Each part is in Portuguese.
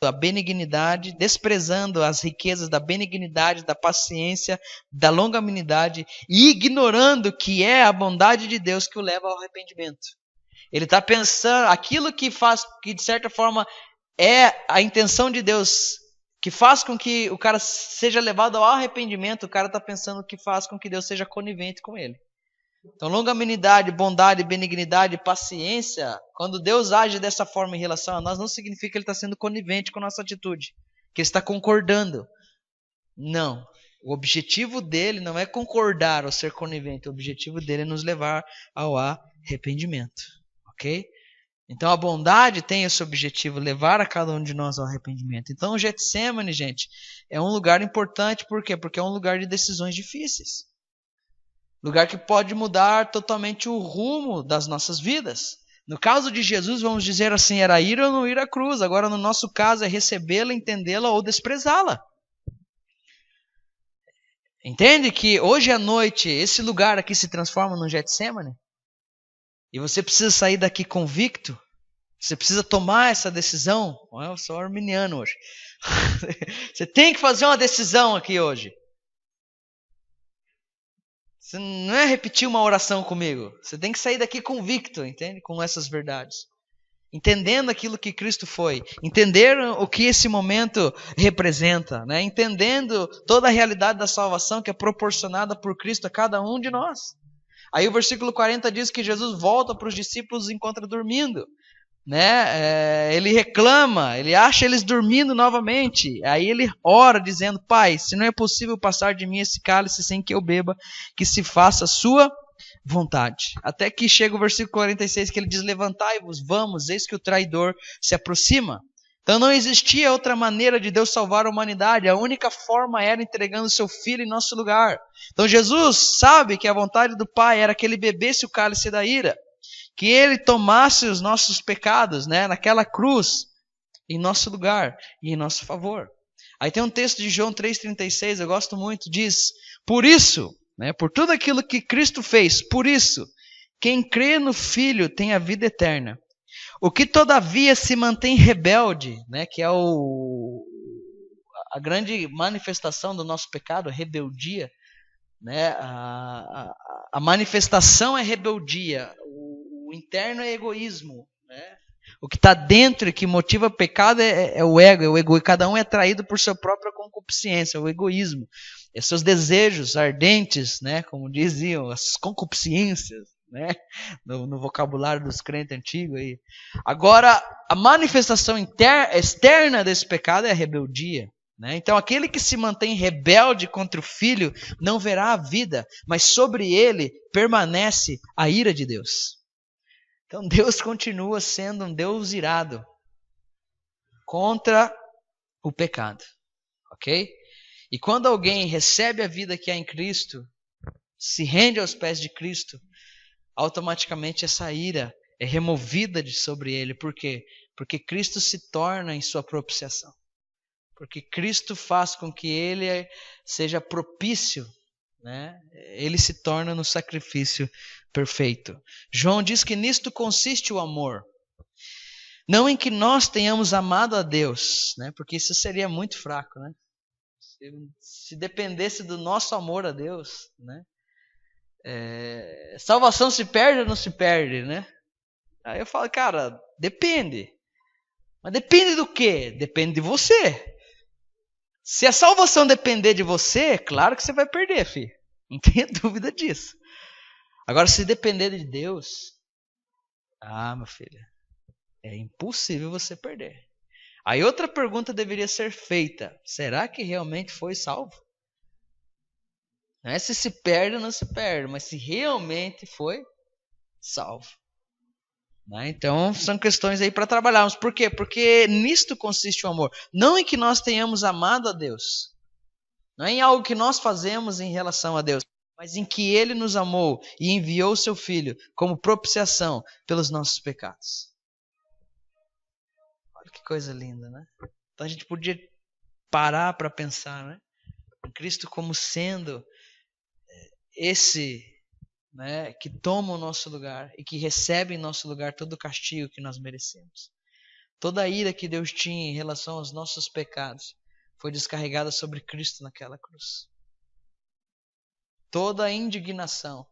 a benignidade, desprezando as riquezas da benignidade, da paciência, da longanimidade e ignorando que é a bondade de Deus que o leva ao arrependimento. Ele está pensando aquilo que faz, que de certa forma é a intenção de Deus, que faz com que o cara seja levado ao arrependimento, o cara está pensando que faz com que Deus seja conivente com ele. Então, longanimidade, bondade, benignidade, paciência, quando Deus age dessa forma em relação a nós, não significa que Ele está sendo conivente com a nossa atitude, que Ele está concordando. Não. O objetivo dele não é concordar ou ser conivente, o objetivo dele é nos levar ao arrependimento. Ok? Então, a bondade tem esse objetivo, levar a cada um de nós ao arrependimento. Então, o Getsemane, gente, é um lugar importante, por quê? Porque é um lugar de decisões difíceis. Lugar que pode mudar totalmente o rumo das nossas vidas. No caso de Jesus, vamos dizer assim, era ir ou não ir à cruz. Agora, no nosso caso, é recebê-la, entendê-la ou desprezá-la. Entende que hoje à noite, esse lugar aqui se transforma num Getsemane? E você precisa sair daqui convicto? Você precisa tomar essa decisão? Eu sou arminiano hoje. Você tem que fazer uma decisão aqui hoje. Você não é repetir uma oração comigo. Você tem que sair daqui convicto, entende? Com essas verdades. Entendendo aquilo que Cristo foi. Entender o que esse momento representa. Né? Entendendo toda a realidade da salvação que é proporcionada por Cristo a cada um de nós. Aí o versículo 40 diz que Jesus volta para os discípulos e os encontra dormindo. Né? Ele reclama, ele acha eles dormindo novamente. Aí ele ora dizendo: Pai, se não é possível passar de mim esse cálice sem que eu beba, que se faça a sua vontade. Até que chega o versículo 46 que ele diz: levantai-vos, vamos, eis que o traidor se aproxima. Então não existia outra maneira de Deus salvar a humanidade. A única forma era entregando seu filho em nosso lugar. Então Jesus sabe que a vontade do Pai era que ele bebesse o cálice da ira, que ele tomasse os nossos pecados, né, naquela cruz, em nosso lugar e em nosso favor. Aí tem um texto de João 3,36, eu gosto muito, diz: por isso, né, por tudo aquilo que Cristo fez, por isso, quem crê no Filho tem a vida eterna. O que todavia se mantém rebelde, né, que é a grande manifestação do nosso pecado, a rebeldia, né, a manifestação é rebeldia, o interno é egoísmo, né? O que está dentro e que motiva o pecado é o ego, cada um é atraído por sua própria concupiscência, o egoísmo, seus desejos ardentes, né? Como diziam, as concupiscências, né? No vocabulário dos crentes antigos aí. Agora, a manifestação externa desse pecado é a rebeldia. Né? Então aquele que se mantém rebelde contra o Filho não verá a vida, mas sobre ele permanece a ira de Deus. Então Deus continua sendo um Deus irado contra o pecado, ok? E quando alguém recebe a vida que há em Cristo, se rende aos pés de Cristo, automaticamente essa ira é removida de sobre ele. Por quê? Porque Cristo se torna em sua propiciação. Porque Cristo faz com que ele seja propício, né? Ele se torna no sacrifício perfeito. João diz que nisto consiste o amor. Não em que nós tenhamos amado a Deus, né? Porque isso seria muito fraco, né? Se dependesse do nosso amor a Deus, né? Salvação se perde ou não se perde, né? Aí eu falo, cara, depende. Mas depende do quê? Depende de você. Se a salvação depender de você, claro que você vai perder, filho. Não tenha dúvida disso. Agora, se depender de Deus, meu filho, é impossível você perder. Aí outra pergunta deveria ser feita: será que realmente foi salvo? Não é se perde ou não se perde, mas se realmente foi salvo. Então, são questões aí para trabalharmos. Por quê? Porque nisto consiste o amor. Não em que nós tenhamos amado a Deus. Não é em algo que nós fazemos em relação a Deus. Mas em que Ele nos amou e enviou o Seu Filho como propiciação pelos nossos pecados. Olha que coisa linda, né? Então a gente podia parar para pensar, né? Em Cristo como sendo esse, né, que toma o nosso lugar e que recebe em nosso lugar todo o castigo que nós merecemos. Toda a ira que Deus tinha em relação aos nossos pecados foi descarregada sobre Cristo naquela cruz. Toda a indignação,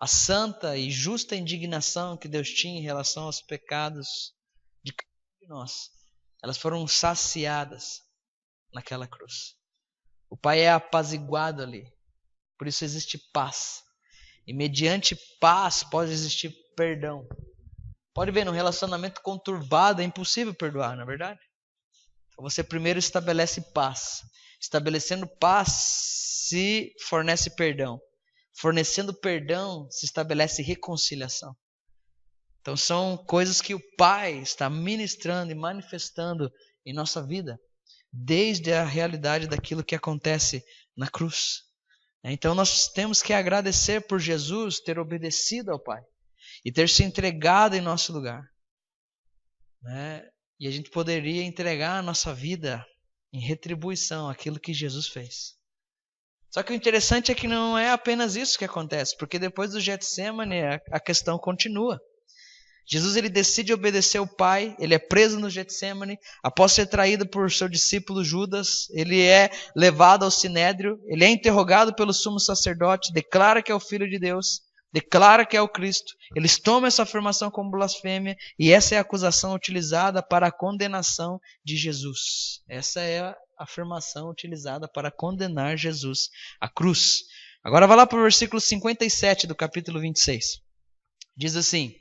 a santa e justa indignação que Deus tinha em relação aos pecados de cada um de nós, elas foram saciadas naquela cruz. O Pai é apaziguado ali, por isso existe paz. E mediante paz pode existir perdão. Pode ver, num relacionamento conturbado é impossível perdoar, não é verdade? Então você primeiro estabelece paz. Estabelecendo paz se fornece perdão. Fornecendo perdão se estabelece reconciliação. Então são coisas que o Pai está ministrando e manifestando em nossa vida, desde a realidade daquilo que acontece na cruz. Então nós temos que agradecer por Jesus ter obedecido ao Pai e ter se entregado em nosso lugar, né? E a gente poderia entregar a nossa vida em retribuição àquilo que Jesus fez. Só que o interessante é que não é apenas isso que acontece, porque depois do Getsemane a questão continua. Jesus ele decide obedecer ao Pai, ele é preso no Getsemane, após ser traído por seu discípulo Judas, ele é levado ao Sinédrio, ele é interrogado pelo sumo sacerdote, declara que é o Filho de Deus, declara que é o Cristo, eles tomam essa afirmação como blasfêmia e essa é a acusação utilizada para a condenação de Jesus. Essa é a afirmação utilizada para condenar Jesus à cruz. Agora vai lá para o versículo 57 do capítulo 26. Diz assim: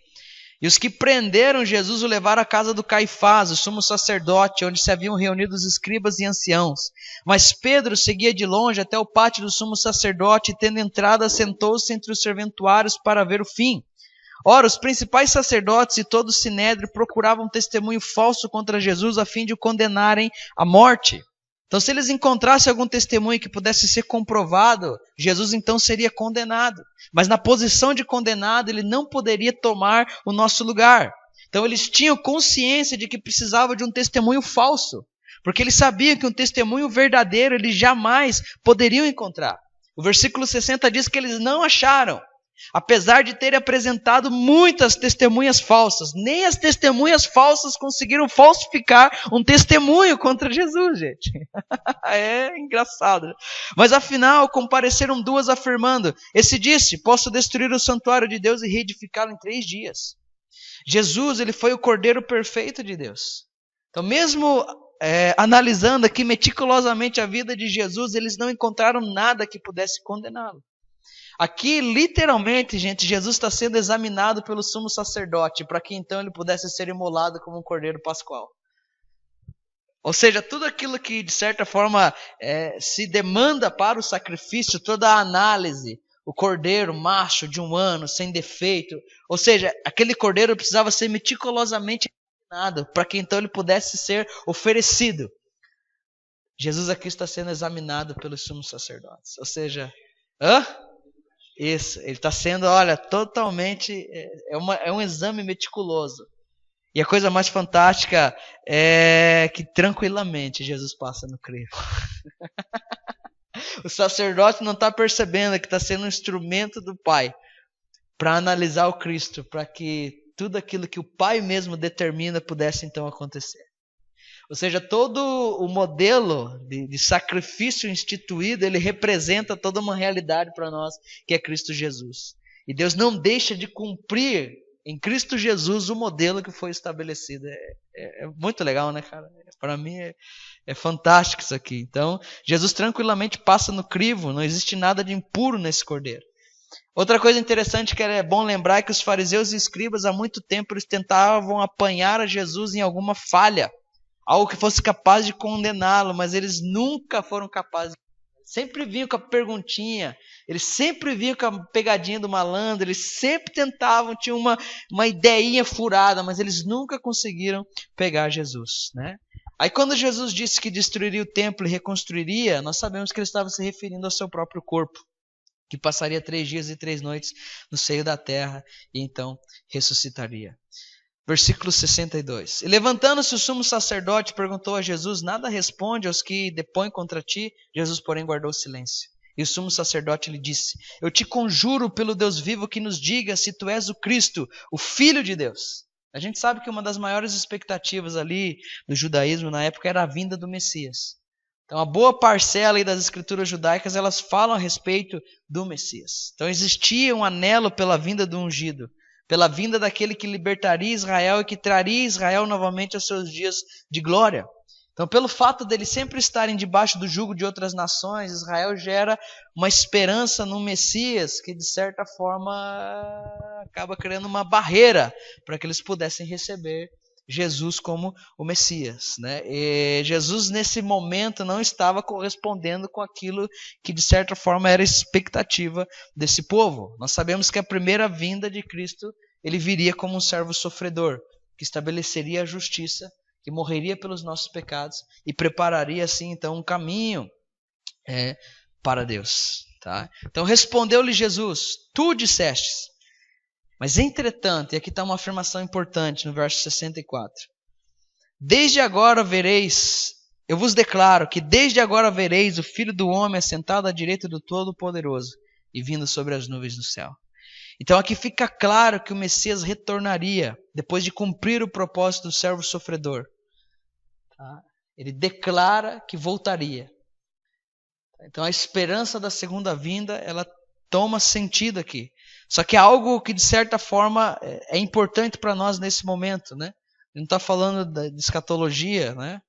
e os que prenderam Jesus o levaram à casa do Caifás, o sumo sacerdote, onde se haviam reunido os escribas e anciãos. Mas Pedro seguia de longe até o pátio do sumo sacerdote, e tendo entrado, assentou-se entre os serventuários para ver o fim. Ora, os principais sacerdotes e todo o sinédrio procuravam testemunho falso contra Jesus, a fim de o condenarem à morte. Então, se eles encontrassem algum testemunho que pudesse ser comprovado, Jesus então seria condenado. Mas na posição de condenado, ele não poderia tomar o nosso lugar. Então, eles tinham consciência de que precisava de um testemunho falso, porque eles sabiam que um testemunho verdadeiro eles jamais poderiam encontrar. O versículo 60 diz que eles não acharam, apesar de terem apresentado muitas testemunhas falsas. Nem as testemunhas falsas conseguiram falsificar um testemunho contra Jesus, gente. É engraçado. Mas afinal, compareceram duas afirmando: esse disse, posso destruir o santuário de Deus e reedificá-lo em 3 dias. Jesus, ele foi o Cordeiro perfeito de Deus. Então mesmo analisando aqui meticulosamente a vida de Jesus, eles não encontraram nada que pudesse condená-lo. Aqui, literalmente, gente, Jesus está sendo examinado pelo sumo sacerdote, para que então ele pudesse ser imolado como um cordeiro pascual. Ou seja, tudo aquilo que, de certa forma, se demanda para o sacrifício, toda a análise, o cordeiro macho de 1 ano, sem defeito, ou seja, aquele cordeiro precisava ser meticulosamente examinado, para que então ele pudesse ser oferecido. Jesus aqui está sendo examinado pelos sumos sacerdotes. Ou seja, Isso, ele está sendo, olha, totalmente, é um exame meticuloso. E a coisa mais fantástica é que tranquilamente Jesus passa no crivo. O sacerdote não está percebendo que está sendo um instrumento do Pai para analisar o Cristo, para que tudo aquilo que o Pai mesmo determina pudesse então acontecer. Ou seja, todo o modelo de sacrifício instituído, ele representa toda uma realidade para nós, que é Cristo Jesus. E Deus não deixa de cumprir em Cristo Jesus o modelo que foi estabelecido. É muito legal, né, cara? Para mim é fantástico isso aqui. Então, Jesus tranquilamente passa no crivo, não existe nada de impuro nesse cordeiro. Outra coisa interessante que é bom lembrar é que os fariseus e escribas há muito tempo eles tentavam apanhar a Jesus em alguma falha, algo que fosse capaz de condená-lo, mas eles nunca foram capazes. Sempre vinham com a perguntinha, eles sempre vinham com a pegadinha do malandro, eles sempre tentavam, tinham uma ideinha furada, mas eles nunca conseguiram pegar Jesus, né? Aí quando Jesus disse que destruiria o templo e reconstruiria, nós sabemos que ele estava se referindo ao seu próprio corpo, que passaria 3 dias e 3 noites no seio da terra e então ressuscitaria. Versículo 62. E levantando-se o sumo sacerdote, perguntou a Jesus: nada responde aos que depõem contra ti? Jesus, porém, guardou silêncio. E o sumo sacerdote lhe disse: eu te conjuro pelo Deus vivo que nos diga se tu és o Cristo, o Filho de Deus. A gente sabe que uma das maiores expectativas ali do judaísmo na época era a vinda do Messias. Então, a boa parcela aí das escrituras judaicas, elas falam a respeito do Messias. Então, existia um anelo pela vinda do ungido, pela vinda daquele que libertaria Israel e que traria Israel novamente aos seus dias de glória. Então, pelo fato deles sempre estarem debaixo do jugo de outras nações, Israel gera uma esperança no Messias que, de certa forma, acaba criando uma barreira para que eles pudessem receber Jesus como o Messias, né? E Jesus, nesse momento, não estava correspondendo com aquilo que, de certa forma, era a expectativa desse povo. Nós sabemos que a primeira vinda de Cristo, ele viria como um servo sofredor, que estabeleceria a justiça, que morreria pelos nossos pecados e prepararia, assim, então, um caminho para Deus. Tá? Então, respondeu-lhe Jesus: tu dissestes. Mas, entretanto, e aqui está uma afirmação importante no verso 64. Desde agora vereis, eu vos declaro que desde agora vereis o Filho do Homem assentado à direita do Todo-Poderoso e vindo sobre as nuvens do céu. Então aqui fica claro que o Messias retornaria depois de cumprir o propósito do servo sofredor. Tá? Ele declara que voltaria. Então a esperança da segunda vinda, ela toma sentido aqui. Só que é algo que, de certa forma, é importante para nós nesse momento, né? Não está falando de escatologia, né?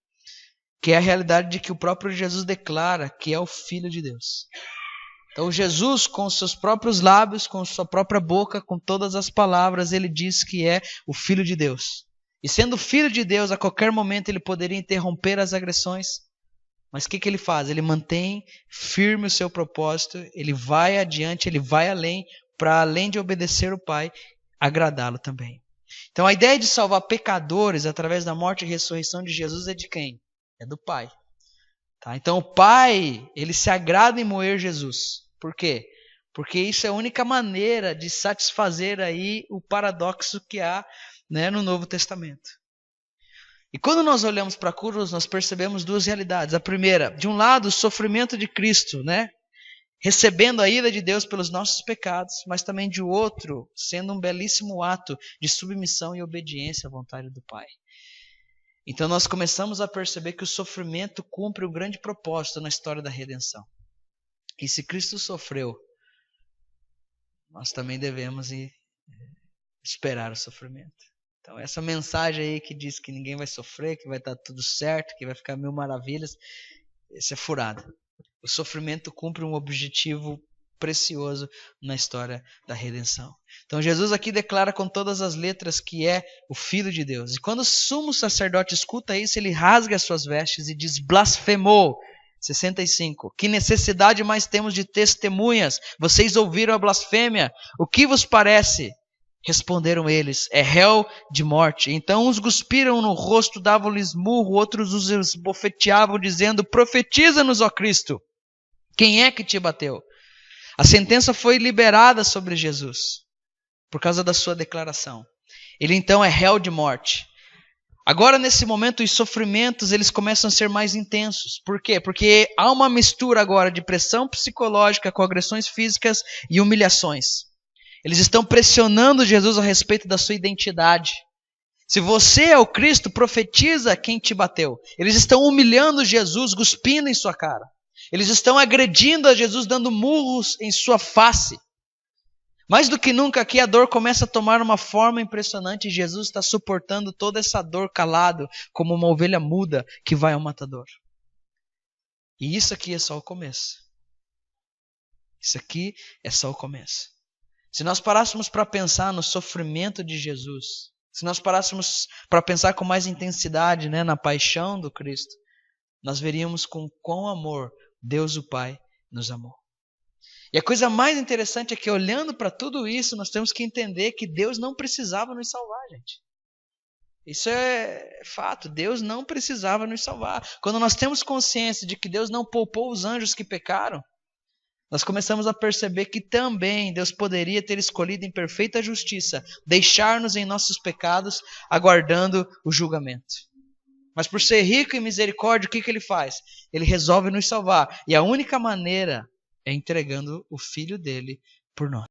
Que é a realidade de que o próprio Jesus declara que é o Filho de Deus. Então Jesus, com os seus próprios lábios, com sua própria boca, com todas as palavras, ele diz que é o Filho de Deus. E sendo Filho de Deus, a qualquer momento ele poderia interromper as agressões. Mas o que ele faz? Ele mantém firme o seu propósito, ele vai adiante, ele vai além, para além de obedecer o Pai, agradá-lo também. Então a ideia de salvar pecadores através da morte e ressurreição de Jesus é de quem? É do Pai. Tá? Então o Pai, ele se agrada em moer Jesus. Por quê? Porque isso é a única maneira de satisfazer aí o paradoxo que há, né, no Novo Testamento. E quando nós olhamos para a cruz, nós percebemos duas realidades. A primeira, de um lado, o sofrimento de Cristo, né? Recebendo a ira de Deus pelos nossos pecados, mas também de outro, sendo um belíssimo ato de submissão e obediência à vontade do Pai. Então nós começamos a perceber que o sofrimento cumpre um grande propósito na história da redenção. E se Cristo sofreu, nós também devemos esperar o sofrimento. Então essa mensagem aí que diz que ninguém vai sofrer, que vai estar tudo certo, que vai ficar mil maravilhas, isso é furado. O sofrimento cumpre um objetivo precioso na história da redenção. Então Jesus aqui declara com todas as letras que é o Filho de Deus. E quando o sumo sacerdote escuta isso, ele rasga as suas vestes e diz: blasfemou. 65. Que necessidade mais temos de testemunhas? Vocês ouviram a blasfêmia. O que vos parece? Responderam eles: é réu de morte. Então uns cuspiram no rosto, davam-lhes murro, outros os esbofeteavam, dizendo: profetiza-nos, ó Cristo. Quem é que te bateu? A sentença foi liberada sobre Jesus, por causa da sua declaração. Ele então é réu de morte. Agora, nesse momento, os sofrimentos eles começam a ser mais intensos. Por quê? Porque há uma mistura agora de pressão psicológica com agressões físicas e humilhações. Eles estão pressionando Jesus a respeito da sua identidade. Se você é o Cristo, profetiza quem te bateu. Eles estão humilhando Jesus, cuspindo em sua cara. Eles estão agredindo a Jesus, dando murros em sua face. Mais do que nunca aqui a dor começa a tomar uma forma impressionante e Jesus está suportando toda essa dor calado, como uma ovelha muda que vai ao matador. E isso aqui é só o começo. Isso aqui é só o começo. Se nós parássemos para pensar no sofrimento de Jesus, se nós parássemos para pensar com mais intensidade, né, na paixão do Cristo, nós veríamos com quão amor Deus o Pai nos amou. E a coisa mais interessante é que, olhando para tudo isso, nós temos que entender que Deus não precisava nos salvar, gente. Isso é fato, Deus não precisava nos salvar. Quando nós temos consciência de que Deus não poupou os anjos que pecaram, nós começamos a perceber que também Deus poderia ter escolhido em perfeita justiça deixar-nos em nossos pecados, aguardando o julgamento. Mas por ser rico em misericórdia, o que ele faz? Ele resolve nos salvar. E a única maneira é entregando o Filho dele por nós.